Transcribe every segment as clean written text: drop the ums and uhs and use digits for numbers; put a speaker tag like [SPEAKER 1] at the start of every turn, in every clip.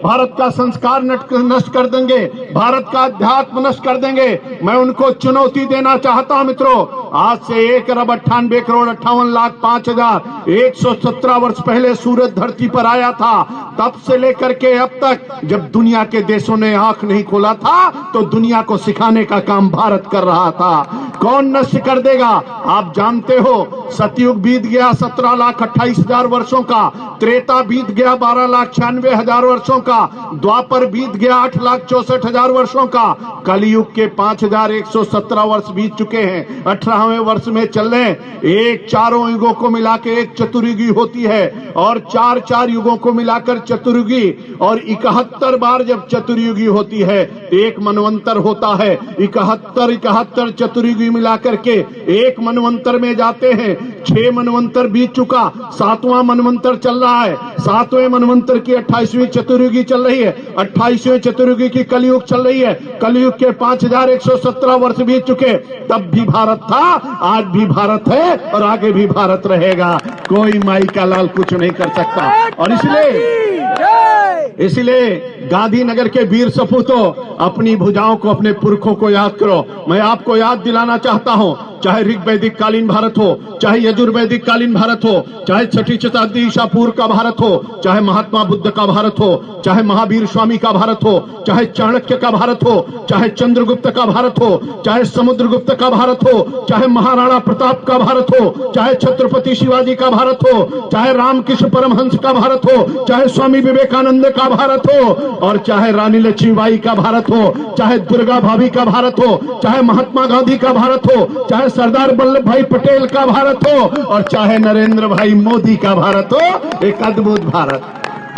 [SPEAKER 1] भारत का संस्कार नष्ट कर देंगे, भारत का अध्यात्म नष्ट कर देंगे। मैं उनको चुनौती देना चाहता हूं मित्रों, आज से 1,98,58,05,117 वर्ष पहले सूरज धरती पर आया था, तब से लेकर के अब तक जब दुनिया के देशों ने आंख नहीं खोला था तो दुनिया को सिखाने का काम भारत कर रहा था। कौन नष्ट कर देगा? आप जानते हो, सतयुग बीत गया 17,28,000 वर्षों का, त्रेता बीत गया 12,96,000 वर्षों का, द्वापर बीत गया 8,64,000 वर्षों का, कलयुग के 5,117 वर्ष बीत चुके हैं। 18वें वर्ष में चल रहे हैं। एक चारों युगों को मिला के एक चतुर्युगी होती है और चार युगों को मिलाकर चतुर्युगी, और 71 बार जब चतुर्युगी होती है एक मनवंतर होता है। 71 चतुर्युगी मिलाकर के एक मनवंतर में जाते हैं। 6 मनवंतर बीत चुका, 7वां मनवंतर चल रहा है। 7वें मनवंतर की 28वीं चतुर्युगी चल रही है, 28वें चतुर्युगी की कलयुग चल रही है। कलयुग के 5,117 वर्ष बीत चुके, तब भी भारत था, आज भी भारत है और आगे भी भारत रहेगा। कोई माई का लाल कुछ नहीं कर सकता। और इसलिए गांधीनगर के वीर सपूतों, अपनी भुजाओं को, अपने पुरखों को याद करो। मैं आपको याद दिलाना चाहता हूं, चाहे ऋग्वैदिक कालीन भारत हो, चाहे यजुर्वैदिक कालीन भारत हो, चाहे 6ठी शताब्दी ईसा पूर्व का भारत हो, चाहे महात्मा बुद्ध का भारत हो, चाहे महावीर स्वामी का भारत हो, चाहे चाणक्य का भारत हो, चाहे चंद्रगुप्त का भारत हो, चाहे समुद्रगुप्त का भारत हो, चाहे महाराणा प्रताप का भारत हो, चाहे छत्रपति शिवाजी का भारत हो, चाहे रामकृष्ण परमहंस का भारत हो, चाहे स्वामी विवेकानंद का भारत हो, और चाहे रानी लक्ष्मीबाई का भारत हो, चाहे दुर्गा भाभी का भारत हो, चाहे महात्मा गांधी का भारत हो, चाहे सरदार वल्लभ भाई पटेल का भारत हो, और चाहे नरेंद्र भाई मोदी का भारत हो। एक अद्भुत भारत,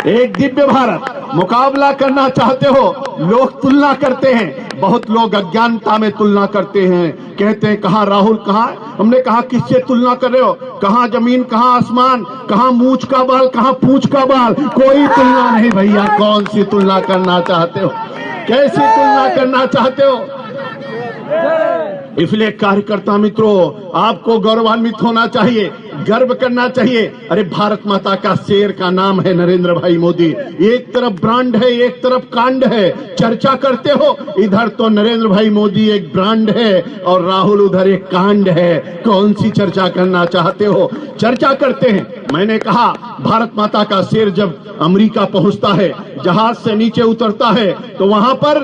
[SPEAKER 1] एक दिव्य भारत। मुकाबला करना चाहते हो, लोग तुलना करते हैं, बहुत लोग अज्ञानता में तुलना करते हैं, कहते हैं कहाँ राहुल, कहाँ? हमने कहा किससे तुलना कर रहे हो? कहाँ जमीन, कहाँ आसमान, कहाँ मूंछ का बाल, कहाँ पूंछ का बाल? कोई तुलना नहीं भैया। कौन सी तुलना करना चाहते हो? कैसी तुलना करना चाहते हो? इसलिए कार्यकर्ता मित्रों, आपको गौरवान्वित होना चाहिए, गर्व करना चाहिए। अरे भारत माता का शेर का नाम है नरेंद्र भाई मोदी। एक तरफ ब्रांड है, एक तरफ कांड है। चर्चा करते हो, इधर तो नरेंद्र भाई मोदी एक ब्रांड है और राहुल उधर एक कांड है। कौन सी चर्चा करना चाहते हो? चर्चा करते हैं। मैंने कहा भारत माता का शेर जब अमेरिका पहुंचता है, जहाज से नीचे उतरता है, तो वहां पर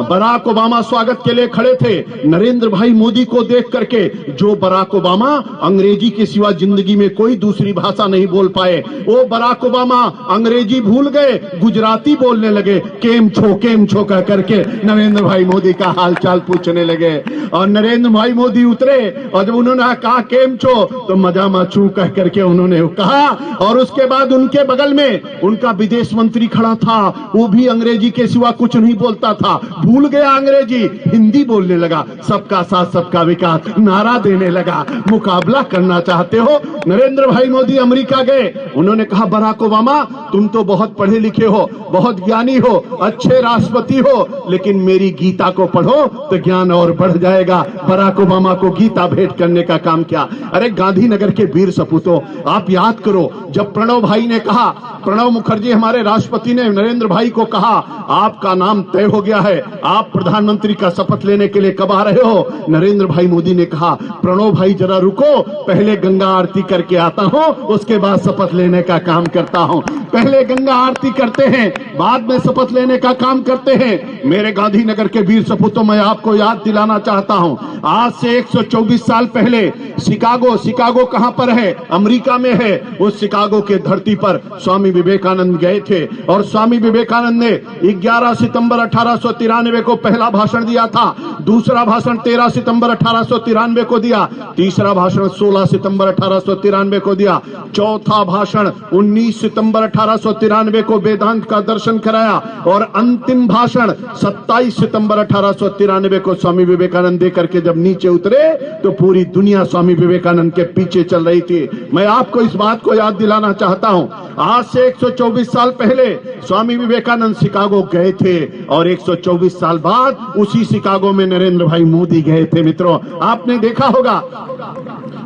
[SPEAKER 1] बराक ओबामा स्वागत के लिए खड़े थे। नरेंद्र भाई मोदी को देख करके, जो बराक ओबामा अंग्रेजी के सिवा जिंदगी में कोई दूसरी भाषा नहीं बोल पाए, वो बराक ओबामा अंग्रेजी भूल गए, गुजराती बोलने लगे। केम छो कह करके नरेंद्र भाई मोदी का हालचाल पूछने लगे। और नरेंद्र भाई मोदी उतरे और जब उन्होंने कहा केम छो, तो मजा माचू कह करके उन्होंने कहा। और उसके बाद उनके बगल में उनका विदेश मंत्री खड़ा था, वो भी अंग्रेजी के सिवा कुछ नहीं बोलता था, भूल गया अंग्रेजी, हिंदी बोलने लगा। सबका साथ सबका विकास नारा देने लगा। मुकाबला करना चाहते हो? नरेंद्र भाई मोदी अमेरिका गए, उन्होंने कहा बराक ओबामा तुम तो बहुत पढ़े लिखे हो, बहुत ज्ञानी हो, अच्छे राष्ट्रपति हो, लेकिन मेरी गीता को पढ़ो तो ज्ञान और बढ़ जाएगा। बराक ओबामा को गीता भेंट करने का काम किया। अरे गांधीनगर के वीर सपूतों, आप याद करो, जब प्रणव भाई ने कहा, प्रणव मुखर्जी हमारे राष्ट्रपति ने नरेंद्र भाई को कहा आपका नाम तय हो गया है, आप प्रधानमंत्री का शपथ लेने के लिए कब आ रहे हो? नरेंद्र भाई मोदी ने कहा प्रणव भाई जरा रुको, पहले गंगा आरती करके आता हूं, उसके बाद शपथ लेने का काम करता हूं। पहले गंगा आरती करते हैं, बाद में शपथ लेने का काम करते हैं। मेरे गांधीनगर के वीर सपूतों, मैं आपको याद दिलाना चाहता हूं, आज से 124 साल पहले शिकागो कहां पर है? अमेरिका में है। उस शिकागो के धरती पर स्वामी विवेकानंद गए थे और स्वामी विवेकानंद ने 11 सितंबर 1893 को पहला भाषण दिया था, दूसरा भाषण 13 सितंबर 1893 को दिया, तीसरा भाषण 16 सितंबर 1893 को दिया, चौथा भाषण 19 सितंबर 1893 को वेदांत का दर्शन कराया, और अंतिम भाषण 27 सितंबर 1893 को स्वामी विवेकानंद देकर के जब नीचे उतरे तो पूरी दुनिया स्वामी विवेकानंद के पीछे चल रही थी। मैं आपको इस बात को याद दिलाना चाहता हूं, आज से 124 साल पहले स्वामी विवेकानंद शिकागो गए थे और 124 साल बाद उसी शिकागो में नरेंद्र भाई मोदी गए थे। मित्रों, आपने देखा होगा,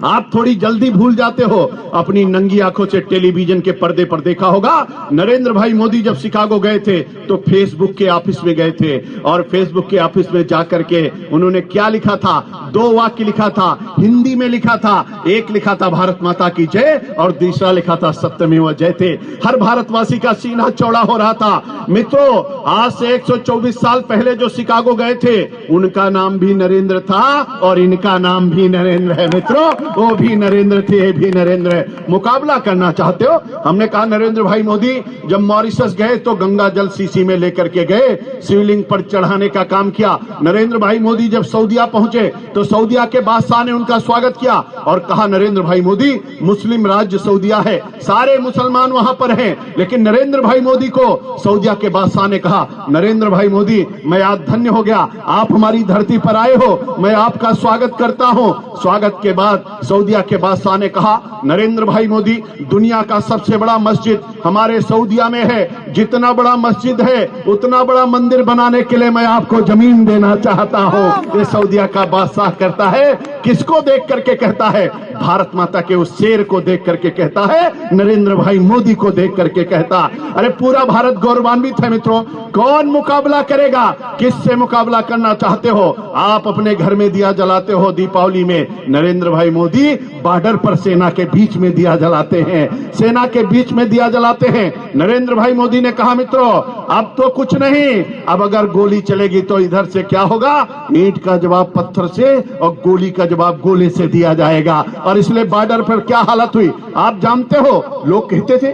[SPEAKER 1] आप थोड़ी जल्दी भूल जाते हो। अपनी नंगी आंखों से टेलीविजन के पर्दे पर देखा होगा, नरेंद्र भाई मोदी जब शिकागो गए थे तो फेसबुक के ऑफिस में गए थे, और फेसबुक के ऑफिस में जाकर के उन्होंने क्या लिखा था? 2 वाक्य लिखा था, हिंदी में लिखा था। एक लिखा था भारत माता की जय, और दूसरा लिखा था सत्यमेव जयते। हर भारतवासी का सीना चौड़ा हो रहा था। मित्रों, आज से 124 साल पहले जो शिकागो गए थे, उनका नाम भी नरेंद्र था और इनका नाम भी नरेंद्र है। मित्रों, वो भी नरेंद्र थे, ये भी नरेंद्र है। मुकाबला करना चाहते हो? हमने कहा नरेंद्र भाई मोदी जब मॉरिशस गए तो गंगा जल सीसी में लेकर के गए, शिवलिंग पर चढ़ाने का काम किया। नरेंद्र भाई मोदी जब सऊदीया पहुंचे तो सऊदीया के बादशाह ने उनका स्वागत किया और कहा नरेंद्र भाई मोदी, मुस्लिम राज्य सऊदीया है, सारे मुसलमान वहां पर हैं, लेकिन नरेंद्र भाई मोदी को सऊदीया के बादशाह ने कहा, नरेंद्र भाई मोदी, मैं आज धन्य हो गया, आप हमारी धरती पर आए हो, मैं आपका स्वागत करता हूं। स्वागत के बाद सऊदीया के बादशाह ने कहा, नरेंद्र भाई मोदी, दुनिया का सबसे बड़ा मस्जिद हमारे सऊदीया में है, जितना बड़ा मस्जिद है उतना बड़ा मंदिर बनाने के लिए मैं आपको जमीन देना चाहता हूं। ये सऊदीया का बादशाह करता है, किसको देख करके कहता है? भारत माता के उस शेर को देख करके कहता है, नरेंद्र भाई मोदी को देख करके कहता। अरे पूरा भारत गौरवान्वित है। मित्रों, कौन मुकाबला करेगा? किससे मुकाबला करना चाहते हो? आप अपने घर में दिया जलाते हो दीपावली में, नरेंद्र भाई मोदी बॉर्डर पर सेना के बीच में दिया जलाते हैं, सेना के बीच में दिया जलाते हैं। नरेंद्र भाई मोदी ने कहा, मित्रों अब तो कुछ नहीं, अब अगर गोली चलेगी तो इधर से क्या होगा? ईंट का जवाब पत्थर से और गोली का जवाब गोले से दिया जाएगा। और इसलिए बॉर्डर पर क्या हालत हुई आप जानते हो? लोग कहते थे,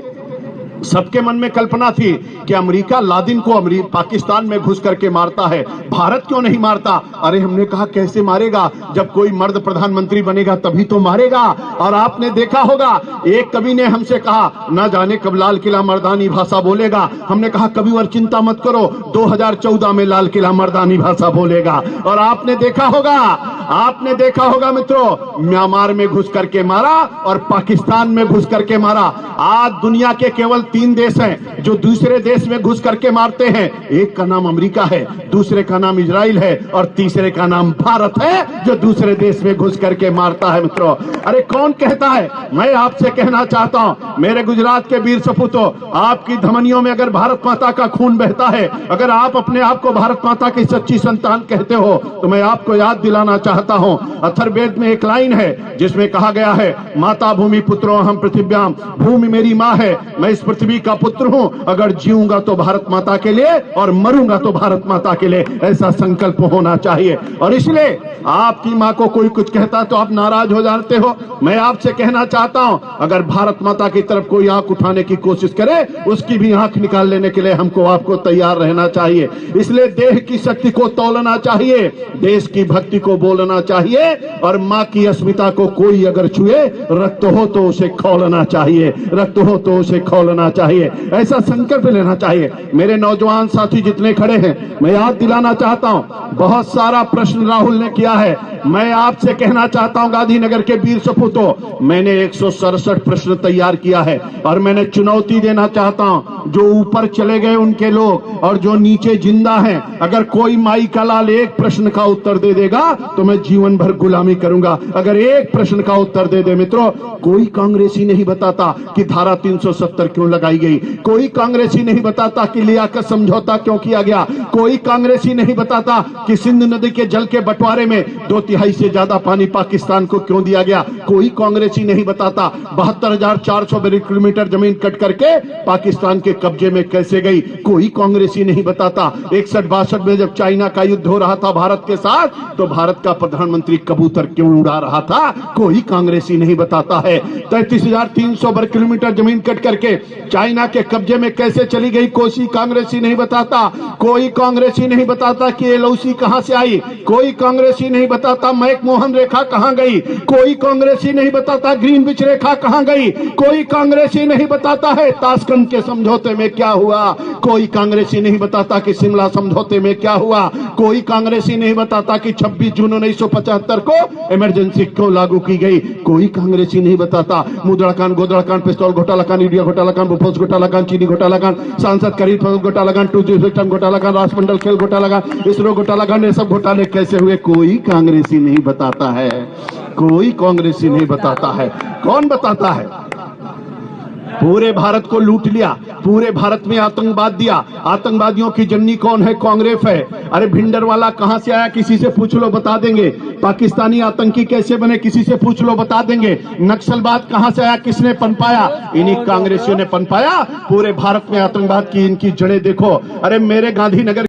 [SPEAKER 1] सबके मन में कल्पना थी कि अमेरिका लादिन को पाकिस्तान में घुस करके मारता है, भारत क्यों नहीं मारता? अरे हमने कहा कैसे मारेगा? जब कोई मर्द प्रधानमंत्री बनेगा तभी तो मारेगा। और आपने देखा होगा, एक कवि ने हमसे कहा, न जाने कब लाल किला मर्दानी भाषा बोलेगा। हमने कहा कविवर चिंता मत करो, 2014 में लाल किला मर्दानी भाषा बोलेगा। और आपने देखा होगा मित्रों, म्यांमार में घुस करके मारा और पाकिस्तान में घुस करके मारा। आज दुनिया के केवल 3 देश हैं जो दूसरे देश में घुस करके मारते हैं। एक का नाम अमेरिका है, दूसरे का नाम इजराइल है, और तीसरे का नाम भारत है जो दूसरे देश में घुस करके मारता है। मित्रों, अरे कौन कहता है? मैं आपसे कहना चाहता हूं, मेरे गुजरात के वीर सपूतों, आपकी धमनियों में अगर भारत माता का खून बहता है, अगर आप अपने आप को भारत माता की सच्ची संतान कहते हो, तो मैं आपको याद दिलाना चाहता हूं, अथर्ववेद में एक लाइन है जिसमें कहा गया है, माता भूमि पुत्रो हम पृथिव्याम, भूमि मेरी माँ है, मैं इस पृथ्वी का पुत्र हूं, अगर जीऊंगा तो भारत माता के लिए और मरूंगा तो भारत माता के लिए, ऐसा संकल्प होना चाहिए। और इसलिए आपकी माँ को कोई कुछ कहता तो आप नाराज हो जाते हो। मैं आपसे कहना चाहता हूं, अगर भारत माता की तरफ कोई आंख उठाने की कोशिश करे, उसकी भी आंख निकाल लेने के लिए हमको आपको तैयार रहना चाहिए। इसलिए देह की शक्ति को तौलना चाहिए, देश की भक्ति को बोलना चाहिए, और माँ की अस्मिता को कोई अगर छुए, रक्त हो तो उसे खौलना चाहिए, रक्त हो तो उसे खौलना चाहिए, ऐसा संकल्प लेना चाहिए। मेरे नौजवान साथी जितने खड़े हैं, मैं याद दिलाना चाहता हूं, बहुत सारा प्रश्न राहुल ने किया है। मैं आपसे कहना चाहता हूं, गांधीनगर के वीर सपूतों, मैंने 167 प्रश्न तैयार किया है, और मैंने चुनौती देना चाहता हूं, जो ऊपर चले गए उनके लोग और जो नीचे जिंदा हैं, अगर कोई माई का लाल एक प्रश्न का उत्तर दे देगा तो मैं जीवन भर गुलामी करूंगा। अगर एक प्रश्न का उत्तर दे दे मित्रों, कोई कांग्रेसी नहीं बताता कि धारा 370 क्यों लगाई गई, कोई कांग्रेसी नहीं बताता कि लियाकत समझौता क्यों किया गया, कोई कांग्रेसी नहीं बताता कि सिंध नदी के जल के बंटवारे में 2/3 से ज्यादा पानी पाकिस्तान को क्यों दिया गया, कोई कांग्रेसी नहीं बताता 72,400 किलोमीटर जमीन कट करके पाकिस्तान के कब्जे में कैसे गई, कोई कांग्रेसी नहीं बताता 61-62 में जब चाइना का युद्ध हो रहा था भारत के साथ, तो भारत का प्रधानमंत्री कबूतर क्यों उड़ा रहा था, कोई कांग्रेसी नहीं बताता है। 33,300 वर्ग किलोमीटर जमीन कट करके चाइना के कब्जे में कैसे चली गई, कोई कांग्रेसी नहीं बताता। कोई कांग्रेसी नहीं बताता कि एलओसी कहां से आई, कोई कांग्रेसी नहीं बताता मैकमोहन रेखा कहां गई, कोई कांग्रेसी नहीं बताता ग्रीनविच रेखा कहां गई, कोई कांग्रेसी नहीं बताता है ताशकंद के समझौते में क्या हुआ, कोई कांग्रेसी नहीं बताता कि शिमला समझौते में क्या हुआ, कोई कांग्रेसी नहीं बताता कि 26 जून 1975 को इमरजेंसी को लागू की गई। कोई कांग्रेसी नहीं बताता। मुद्रा कांड, गोदड़ा कांड, पिस्तौल घोटाला कांड, यूरिया घोटाला कांड, बोफोर्स घोटाला कांड, चीनी घोटाला कांड, सांसद खरीद फसल घोटाला कांड, 2G सिस्टम घोटाला कांड, राष्ट्रमंडल खेल घोटाला कांड, इसरो घोटाला कांड, ये सब घोटाले कैसे हुए कोई कांग्रेसी नहीं बताता है। कोई कांग्रेसी नहीं बताता है। कौन बताता है? पूरे भारत को लूट लिया, पूरे भारत में आतंकवाद दिया। आतंकवादियों की जननी कौन है? कांग्रेस है। अरे भिंडरवाला कहां से आया? किसी से पूछ लो, बता देंगे। पाकिस्तानी आतंकी कैसे बने? किसी से पूछ लो, बता देंगे। नक्सलवाद कहां से आया? किसने पनपाया? इन्हीं कांग्रेसियों ने पनपाया। पूरे भारत में आतंकवाद की इनकी जड़ें देखो। अरे मेरे गांधीनगर